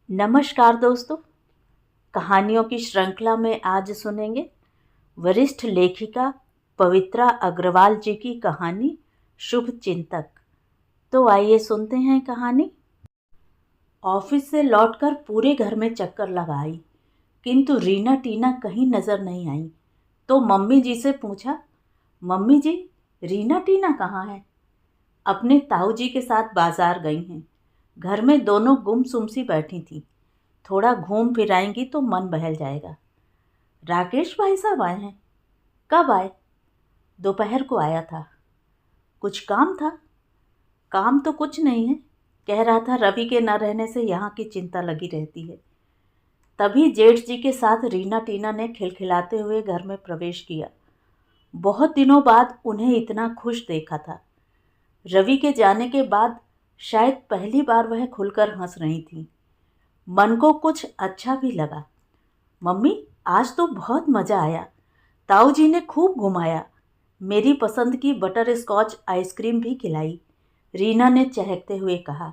नमस्कार दोस्तों। कहानियों की श्रृंखला में आज सुनेंगे वरिष्ठ लेखिका पवित्रा अग्रवाल जी की कहानी शुभ चिंतक। तो आइए सुनते हैं कहानी। ऑफिस से लौटकर पूरे घर में चक्कर लगाई, किंतु रीना टीना कहीं नजर नहीं आई। तो मम्मी जी से पूछा, मम्मी जी, रीना टीना कहाँ है? अपने ताऊ जी के साथ बाजार गई हैं। घर में दोनों गुमसुम सी बैठी थी। थोड़ा घूम फिर आएंगी तो मन बहल जाएगा। राकेश भाई साहब आए हैं? कब आए? दोपहर को आया था। कुछ काम था? काम तो कुछ नहीं है, कह रहा था रवि के न रहने से यहाँ की चिंता लगी रहती है। तभी जेठ जी के साथ रीना टीना ने खिलखिलाते हुए घर में प्रवेश किया। बहुत दिनों बाद उन्हें इतना खुश देखा था। रवि के जाने के बाद शायद पहली बार वह खुलकर हंस रही थी। मन को कुछ अच्छा भी लगा। मम्मी, आज तो बहुत मज़ा आया। ताऊ जी ने खूब घुमाया, मेरी पसंद की बटर स्कॉच आइसक्रीम भी खिलाई, रीना ने चहकते हुए कहा।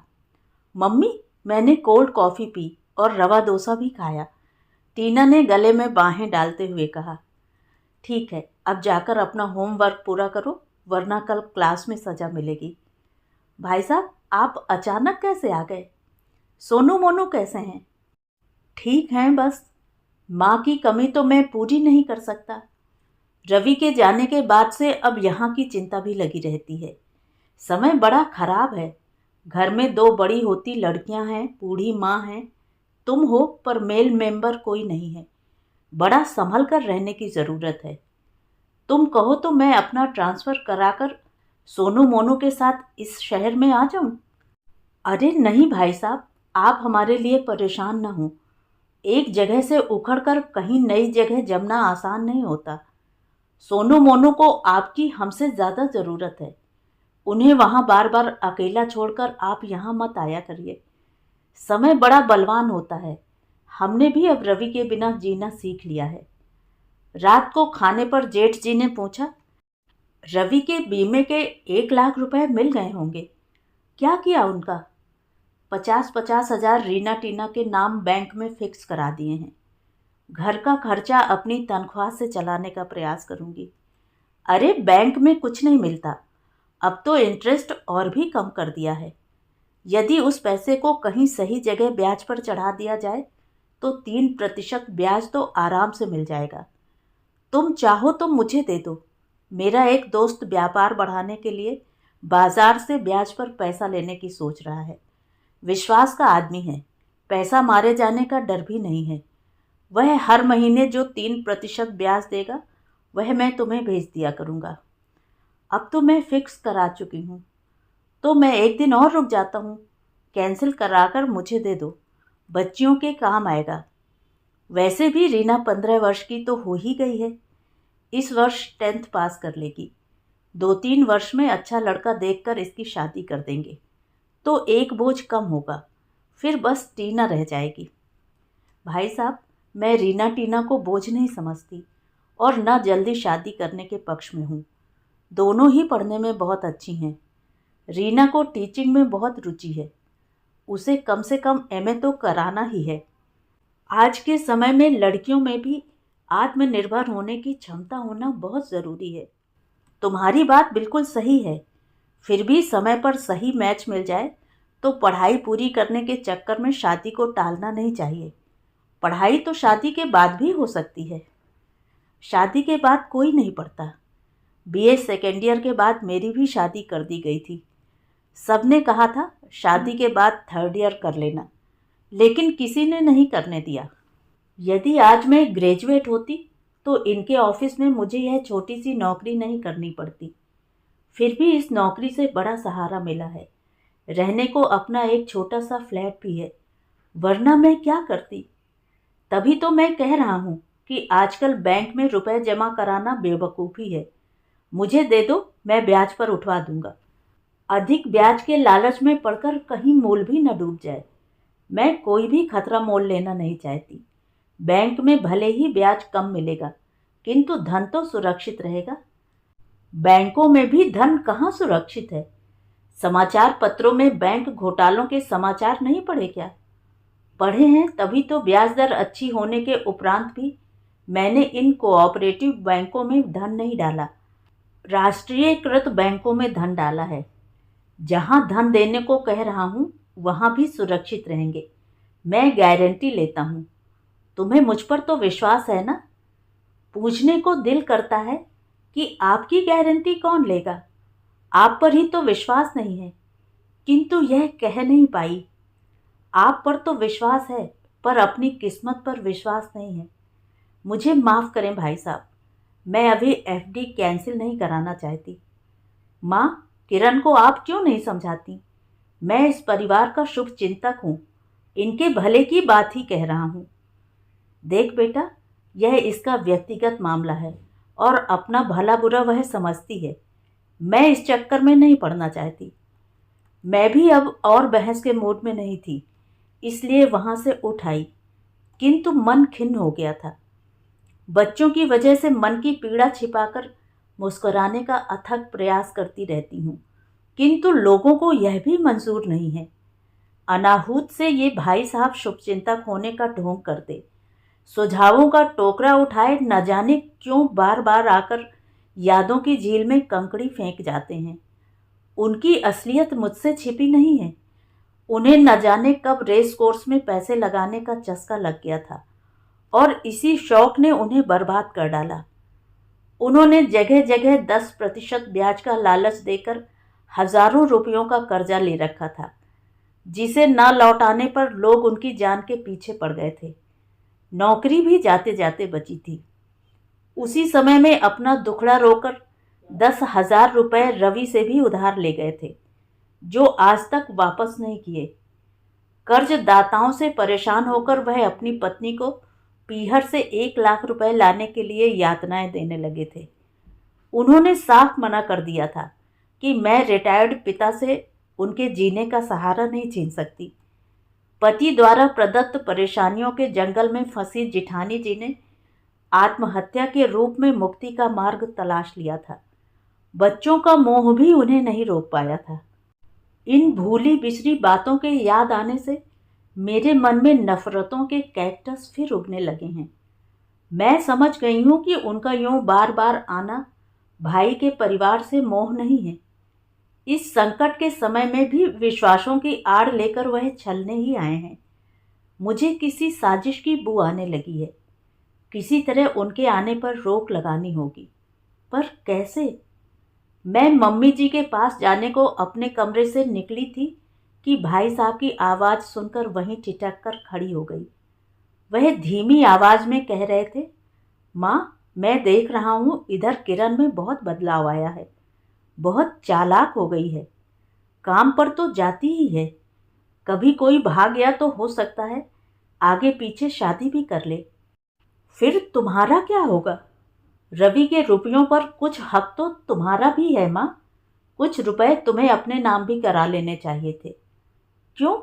मम्मी, मैंने कोल्ड कॉफ़ी पी और रवा डोसा भी खाया, टीना ने गले में बाहें डालते हुए कहा। ठीक है, अब जाकर अपना होमवर्क पूरा करो, वरना कल क्लास में सज़ा मिलेगी। भाई साहब, आप अचानक कैसे आ गए? सोनू मोनू कैसे हैं? ठीक हैं, बस माँ की कमी तो मैं पूरी नहीं कर सकता। रवि के जाने के बाद से अब यहाँ की चिंता भी लगी रहती है। समय बड़ा खराब है। घर में दो बड़ी होती लड़कियाँ हैं, बूढ़ी माँ हैं, तुम हो, पर मेल मेंबर कोई नहीं है। बड़ा संभल कर रहने की ज़रूरत है। तुम कहो तो मैं अपना ट्रांसफ़र कराकर सोनू मोनू के साथ इस शहर में आ जाऊँ? अरे नहीं भाई साहब, आप हमारे लिए परेशान न हों। एक जगह से उखड़कर कहीं नई जगह जमना आसान नहीं होता। सोनू मोनू को आपकी हमसे ज़्यादा ज़रूरत है। उन्हें वहाँ बार बार अकेला छोड़कर आप यहाँ मत आया करिए। समय बड़ा बलवान होता है। हमने भी अब रवि के बिना जीना सीख लिया है। रात को खाने पर जेठ जी ने पूछा, रवि के बीमे के 1 लाख रुपए मिल गए होंगे, क्या किया उनका? 50-50 हज़ार रीना टीना के नाम बैंक में फिक्स करा दिए हैं। घर का खर्चा अपनी तनख्वाह से चलाने का प्रयास करूंगी। अरे बैंक में कुछ नहीं मिलता, अब तो इंटरेस्ट और भी कम कर दिया है। यदि उस पैसे को कहीं सही जगह ब्याज पर चढ़ा दिया जाए तो 3% ब्याज तो आराम से मिल जाएगा। तुम चाहो तो मुझे दे दो। मेरा एक दोस्त व्यापार बढ़ाने के लिए बाजार से ब्याज पर पैसा लेने की सोच रहा है। विश्वास का आदमी है, पैसा मारे जाने का डर भी नहीं है। वह हर महीने जो 3% ब्याज देगा वह मैं तुम्हें भेज दिया करूँगा। अब तो मैं फिक्स करा चुकी हूँ, तो मैं एक दिन और रुक जाता हूँ। कैंसिल कराकर मुझे दे दो, बच्चियों के काम आएगा। वैसे भी रीना 15 वर्ष की तो हो ही गई है। इस वर्ष 10th पास कर लेगी। 2-3 वर्ष में अच्छा लड़का देखकर इसकी शादी कर देंगे तो एक बोझ कम होगा, फिर बस टीना रह जाएगी। भाई साहब, मैं रीना टीना को बोझ नहीं समझती और न जल्दी शादी करने के पक्ष में हूँ। दोनों ही पढ़ने में बहुत अच्छी हैं। रीना को टीचिंग में बहुत रुचि है, उसे कम से कम एमए तो कराना ही है। आज के समय में लड़कियों में भी आत्मनिर्भर होने की क्षमता होना बहुत ज़रूरी है। तुम्हारी बात बिल्कुल सही है, फिर भी समय पर सही मैच मिल जाए तो पढ़ाई पूरी करने के चक्कर में शादी को टालना नहीं चाहिए। पढ़ाई तो शादी के बाद भी हो सकती है। शादी के बाद कोई नहीं पढ़ता। बीए सेकेंड ईयर के बाद मेरी भी शादी कर दी गई थी। सबने कहा था शादी के बाद थर्ड ईयर कर लेना, लेकिन किसी ने नहीं करने दिया। यदि आज मैं ग्रेजुएट होती तो इनके ऑफिस में मुझे यह छोटी सी नौकरी नहीं करनी पड़ती। फिर भी इस नौकरी से बड़ा सहारा मिला है। रहने को अपना एक छोटा सा फ्लैट भी है, वरना मैं क्या करती? तभी तो मैं कह रहा हूँ कि आजकल बैंक में रुपए जमा कराना बेवकूफ़ी है। मुझे दे दो, मैं ब्याज पर उठवा दूंगा। अधिक ब्याज के लालच में पड़कर कहीं मोल भी न डूब जाए। मैं कोई भी खतरा मोल लेना नहीं चाहती। बैंक में भले ही ब्याज कम मिलेगा, किंतु धन तो सुरक्षित रहेगा। बैंकों में भी धन कहाँ सुरक्षित है? समाचार पत्रों में बैंक घोटालों के समाचार नहीं पढ़े क्या? पढ़े हैं तभी तो ब्याज दर अच्छी होने के उपरांत भी मैंने इन कोऑपरेटिव बैंकों में धन नहीं डाला, राष्ट्रीयकृत बैंकों में धन डाला है। जहां धन देने को कह रहा हूं वहां भी सुरक्षित रहेंगे, मैं गारंटी लेता हूं। तुम्हें मुझ पर तो विश्वास है ना? पूछने को दिल करता है कि आपकी गारंटी कौन लेगा, आप पर ही तो विश्वास नहीं है, किंतु यह कह नहीं पाई। आप पर तो विश्वास है पर अपनी किस्मत पर विश्वास नहीं है। मुझे माफ़ करें भाई साहब, मैं अभी एफडी कैंसिल नहीं कराना चाहती। माँ, किरण को आप क्यों नहीं समझाती? मैं इस परिवार का शुभ चिंतक हूँ, इनके भले की बात ही कह रहा हूँ। देख बेटा, यह इसका व्यक्तिगत मामला है और अपना भला बुरा वह समझती है। मैं इस चक्कर में नहीं पड़ना चाहती। मैं भी अब और बहस के मूड में नहीं थी, इसलिए वहाँ से उठ आई, किंतु मन खिन्न हो गया था। बच्चों की वजह से मन की पीड़ा छिपाकर मुस्कुराने का अथक प्रयास करती रहती हूँ, किंतु लोगों को यह भी मंजूर नहीं है। अनाहूत से ये भाई साहब शुभचिंतक होने का ढोंग करते, सुझावों का टोकरा उठाए न जाने क्यों बार बार आकर यादों की झील में कंकड़ी फेंक जाते हैं। उनकी असलियत मुझसे छिपी नहीं है। उन्हें न जाने कब रेस कोर्स में पैसे लगाने का चस्का लग गया था और इसी शौक ने उन्हें बर्बाद कर डाला। उन्होंने जगह जगह 10% ब्याज का लालच देकर हजारों रुपयों का कर्जा ले रखा था, जिसे न लौटाने पर लोग उनकी जान के पीछे पड़ गए थे। नौकरी भी जाते जाते बची थी। उसी समय में अपना दुखड़ा रोकर 10,000 रुपये रवि से भी उधार ले गए थे, जो आज तक वापस नहीं किए। कर्जदाताओं से परेशान होकर वह अपनी पत्नी को पीहर से 1 लाख रुपए लाने के लिए यातनाएं देने लगे थे। उन्होंने साफ मना कर दिया था कि मैं रिटायर्ड पिता से उनके जीने का सहारा नहीं छीन सकती। पति द्वारा प्रदत्त परेशानियों के जंगल में फंसी जिठानी जी ने आत्महत्या के रूप में मुक्ति का मार्ग तलाश लिया था। बच्चों का मोह भी उन्हें नहीं रोक पाया था। इन भूली बिसरी बातों के याद आने से मेरे मन में नफरतों के कैक्टस फिर उगने लगे हैं। मैं समझ गई हूँ कि उनका यूं बार बार आना भाई के परिवार से मोह नहीं है। इस संकट के समय में भी विश्वासों की आड़ लेकर वह छलने ही आए हैं। मुझे किसी साजिश की बू आने लगी है। किसी तरह उनके आने पर रोक लगानी होगी, पर कैसे? मैं मम्मी जी के पास जाने को अपने कमरे से निकली थी कि भाई साहब की आवाज़ सुनकर वहीं ठिठक कर खड़ी हो गई। वह धीमी आवाज़ में कह रहे थे, माँ, मैं देख रहा हूँ इधर किरण में बहुत बदलाव आया है, बहुत चालाक हो गई है। काम पर तो जाती ही है, कभी कोई भाग गया तो हो सकता है आगे पीछे शादी भी कर ले। फिर तुम्हारा क्या होगा? रवि के रुपयों पर कुछ हक तो तुम्हारा भी है माँ। कुछ रुपए तुम्हें अपने नाम भी करा लेने चाहिए थे। क्यों?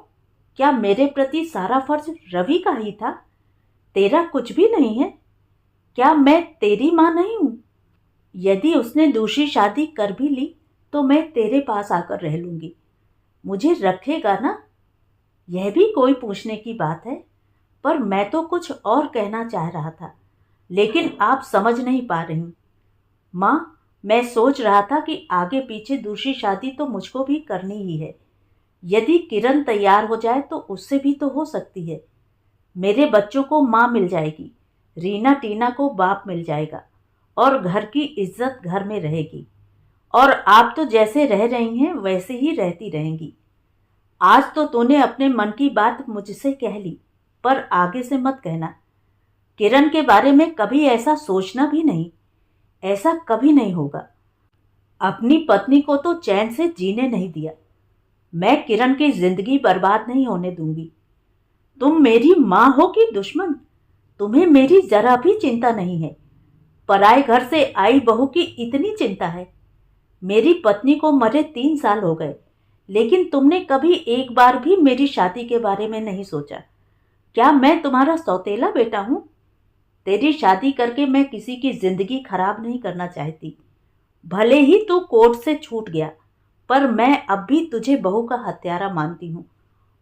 क्या मेरे प्रति सारा फर्ज रवि का ही था? तेरा कुछ भी नहीं है? क्या मैं तेरी माँ नहीं हूँ? यदि उसने दूसरी शादी कर भी ली तो मैं तेरे पास आकर रह लूँगी, मुझे रखेगा ना? यह भी कोई पूछने की बात है? पर मैं तो कुछ और कहना चाह रहा था, लेकिन आप समझ नहीं पा रही। माँ, मैं सोच रहा था कि आगे पीछे दूसरी शादी तो मुझको भी करनी ही है। यदि किरण तैयार हो जाए तो उससे भी तो हो सकती है। मेरे बच्चों को माँ मिल जाएगी, रीना टीना को बाप मिल जाएगा और घर की इज्जत घर में रहेगी। और आप तो जैसे रह रही हैं वैसे ही रहती रहेंगी। आज तो तूने अपने मन की बात मुझसे कह ली, पर आगे से मत कहना। किरण के बारे में कभी ऐसा सोचना भी नहीं, ऐसा कभी नहीं होगा। अपनी पत्नी को तो चैन से जीने नहीं दिया, मैं किरण की जिंदगी बर्बाद नहीं होने दूंगी। तुम मेरी माँ हो कि दुश्मन? तुम्हें मेरी जरा भी चिंता नहीं है। पराए घर से आई बहू की इतनी चिंता है। मेरी पत्नी को मरे 3 साल हो गए, लेकिन तुमने कभी एक बार भी मेरी शादी के बारे में नहीं सोचा। क्या मैं तुम्हारा सौतेला बेटा हूँ? तेरी शादी करके मैं किसी की जिंदगी खराब नहीं करना चाहती। भले ही तू कोर्ट से छूट गया, पर मैं अब भी तुझे बहू का हत्यारा मानती हूँ।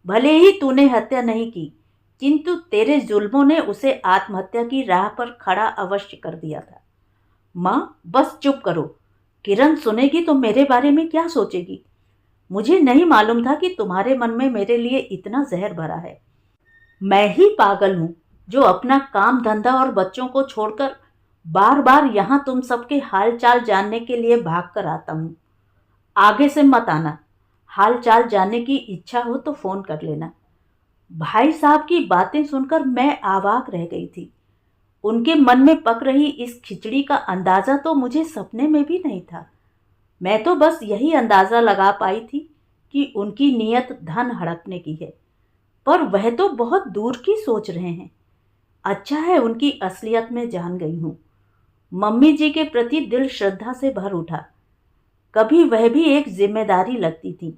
भले ही तूने हत्या नहीं की, किंतु तेरे जुल्मों ने उसे आत्महत्या की राह पर खड़ा अवश्य कर दिया था। माँ, बस चुप करो। किरण सुनेगी तो मेरे बारे में क्या सोचेगी? मुझे नहीं मालूम था कि तुम्हारे मन में मेरे लिए इतना जहर भरा है। मैं ही पागल हूँ जो अपना काम धंधा और बच्चों को छोड़कर बार बार यहाँ तुम सबके हाल चाल जानने के लिए भाग कर आता हूँ। आगे से मत आना। हाल चाल जानने की इच्छा हो तो फोन कर लेना। भाई साहब की बातें सुनकर मैं अवाक रह गई थी। उनके मन में पक रही इस खिचड़ी का अंदाजा तो मुझे सपने में भी नहीं था। मैं तो बस यही अंदाजा लगा पाई थी कि उनकी नीयत धन हड़पने की है, पर वह तो बहुत दूर की सोच रहे हैं। अच्छा है उनकी असलियत में जान गई हूँ। मम्मी जी के प्रति दिल श्रद्धा से भर उठा। कभी वह भी एक जिम्मेदारी लगती थी,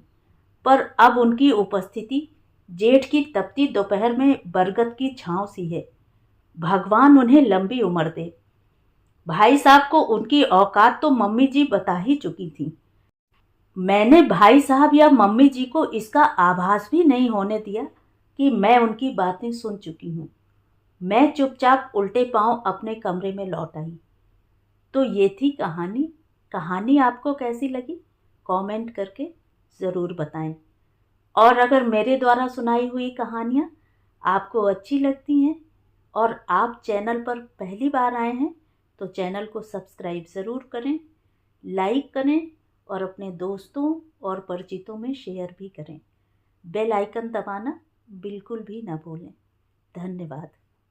पर अब उनकी उपस्थिति जेठ की तपती दोपहर में बरगद की छांव सी है। भगवान उन्हें लंबी उम्र दे। भाई साहब को उनकी औकात तो मम्मी जी बता ही चुकी थी। मैंने भाई साहब या मम्मी जी को इसका आभास भी नहीं होने दिया कि मैं उनकी बातें सुन चुकी हूँ। मैं चुपचाप उल्टे पांव अपने कमरे में लौट आई। तो ये थी कहानी। कहानी आपको कैसी लगी कमेंट करके ज़रूर बताएं। और अगर मेरे द्वारा सुनाई हुई कहानियाँ आपको अच्छी लगती हैं और आप चैनल पर पहली बार आए हैं तो चैनल को सब्सक्राइब ज़रूर करें, लाइक करें और अपने दोस्तों और परिचितों में शेयर भी करें। बेल आइकन दबाना बिल्कुल भी ना भूलें। धन्यवाद।